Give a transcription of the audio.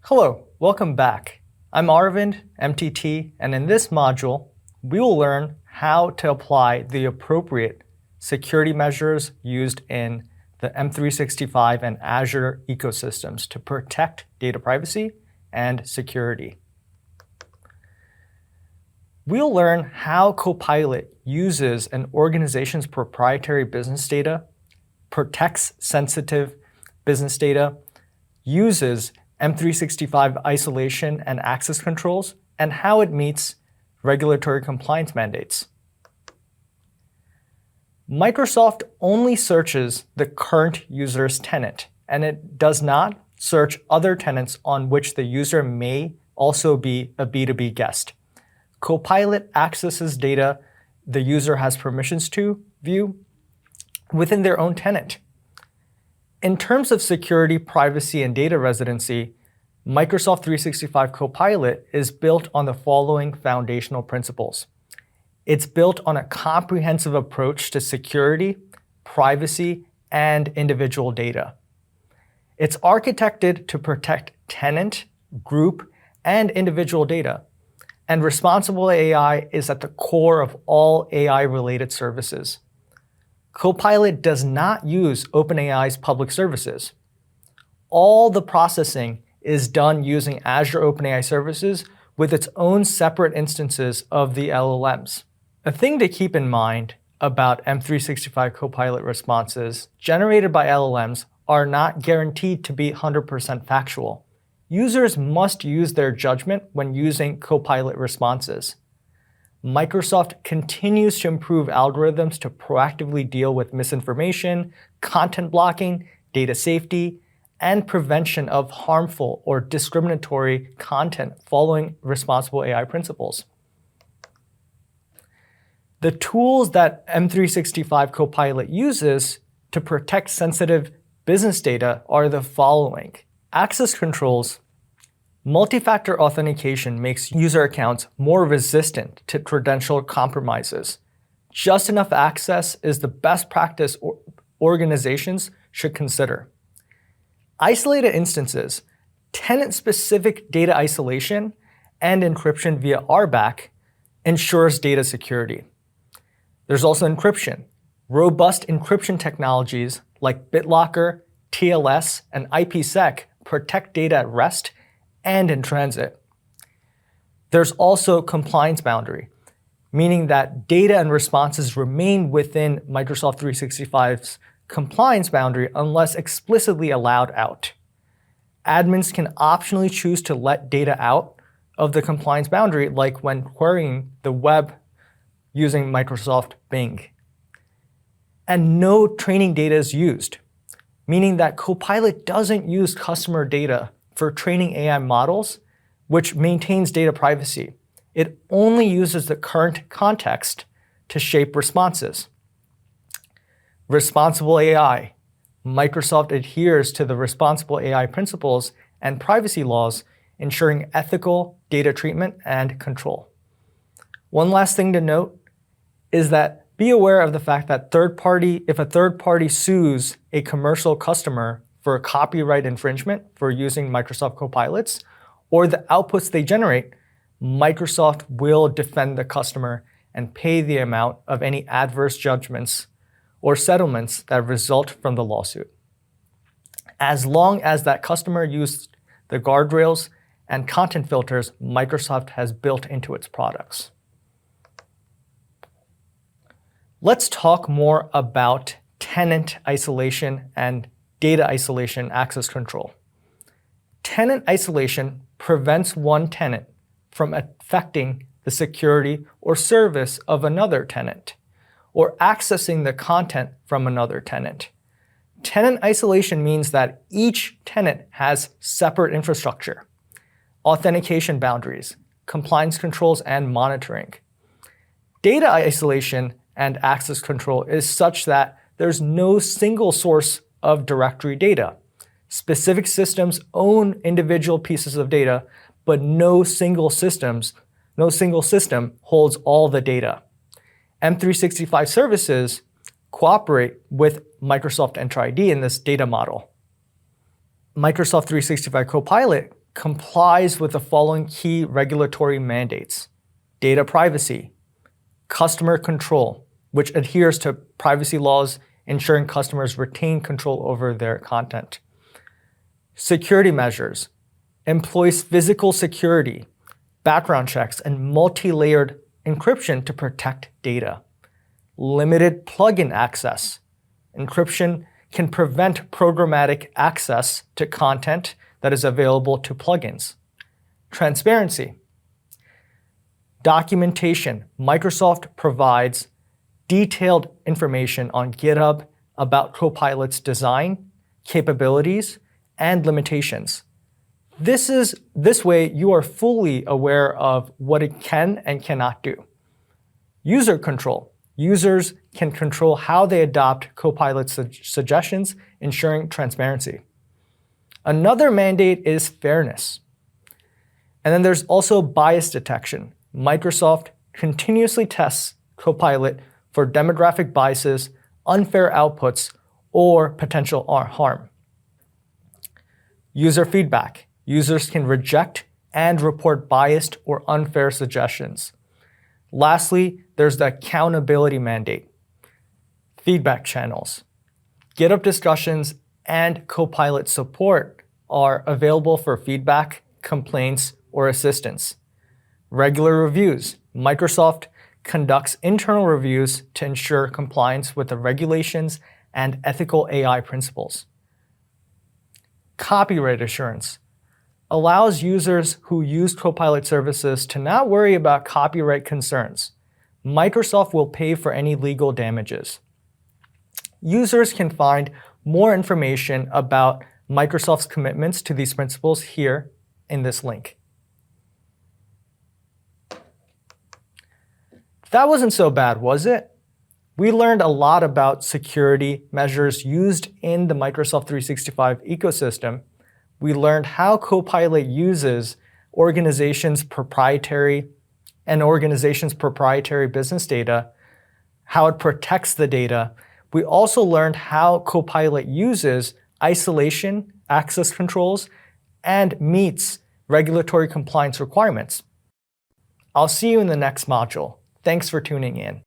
Hello, welcome back. I'm Arvind, MTT, and in this module, we will learn how to apply the appropriate security measures used in the M365 and Azure ecosystems to protect data privacy and security. We'll learn how Copilot uses an organization's proprietary business data, protects sensitive business data, uses M365 isolation and access controls, and how it meets regulatory compliance mandates. Microsoft only searches the current user's tenant, and it does not search other tenants on which the user may also be a B2B guest. Copilot accesses data the user has permissions to view within their own tenant. In terms of security, privacy, and data residency, Microsoft 365 Copilot is built on the following foundational principles. It's built on a comprehensive approach to security, privacy, and individual data. It's architected to protect tenant, group, and individual data. And responsible AI is at the core of all AI-related services. Copilot does not use OpenAI's public services. All the processing is done using Azure OpenAI services with its own separate instances of the LLMs. A thing to keep in mind about M365 Copilot responses generated by LLMs are not guaranteed to be 100% factual. Users must use their judgment when using Copilot responses. Microsoft continues to improve algorithms to proactively deal with misinformation, content blocking, data safety, and prevention of harmful or discriminatory content following responsible AI principles. The tools that M365 Copilot uses to protect sensitive business data are the following. Access controls. Multi-factor authentication makes user accounts more resistant to credential compromises. Just enough access is the best practice organizations should consider. Isolated instances, tenant-specific data isolation and encryption via RBAC ensures data security. There's also encryption. Robust encryption technologies like BitLocker, TLS, and IPsec protect data at rest and in transit. There's also compliance boundary, meaning that data and responses remain within Microsoft 365's compliance boundary unless explicitly allowed out. Admins can optionally choose to let data out of the compliance boundary, like when querying the web using Microsoft Bing. And no training data is used, meaning that Copilot doesn't use customer data for training AI models, which maintains data privacy. It only uses the current context to shape responses. Responsible AI. Microsoft adheres to the responsible AI principles and privacy laws, ensuring ethical data treatment and control. One last thing to note is that be aware of the fact that if a third party sues a commercial customer for a copyright infringement for using Microsoft Copilots or the outputs they generate, Microsoft will defend the customer and pay the amount of any adverse judgments or settlements that result from the lawsuit, as long as that customer used the guardrails and content filters Microsoft has built into its products. Let's talk more about tenant isolation and data isolation access control. Tenant isolation prevents one tenant from affecting the security or service of another tenant, or accessing the content from another tenant. Tenant isolation means that each tenant has separate infrastructure, authentication boundaries, compliance controls, and monitoring. Data isolation and access control is such that there's no single source of directory data. Specific systems own individual pieces of data, but no single system holds all the data. M365 services cooperate with Microsoft Entra ID in this data model. Microsoft 365 Copilot complies with the following key regulatory mandates: data privacy, customer control, which adheres to privacy laws ensuring customers retain control over their content, security measures, employs physical security, background checks, and multi-layered encryption to protect data, limited plugin access. Encryption can prevent programmatic access to content that is available to plugins. Transparency. Documentation. Microsoft provides detailed information on GitHub about Copilot's design, capabilities, and limitations. This way, you are fully aware of what it can and cannot do. User control. Users can control how they adopt Copilot's suggestions, ensuring transparency. Another mandate is fairness. And then there's also bias detection. Microsoft continuously tests Copilot for demographic biases, unfair outputs, or potential harm. User feedback. Users can reject and report biased or unfair suggestions. Lastly, there's the accountability mandate. Feedback channels. GitHub discussions and Copilot support are available for feedback, complaints, or assistance. Regular reviews. Microsoft conducts internal reviews to ensure compliance with the regulations and ethical AI principles. Copyright assurance allows users who use Copilot services to not worry about copyright concerns. Microsoft will pay for any legal damages. Users can find more information about Microsoft's commitments to these principles here in this link. That wasn't so bad, was it? We learned a lot about security measures used in the Microsoft 365 ecosystem. We learned how Copilot uses organizations' proprietary business data, how it protects the data. We also learned how Copilot uses isolation, access controls, and meets regulatory compliance requirements. I'll see you in the next module. Thanks for tuning in.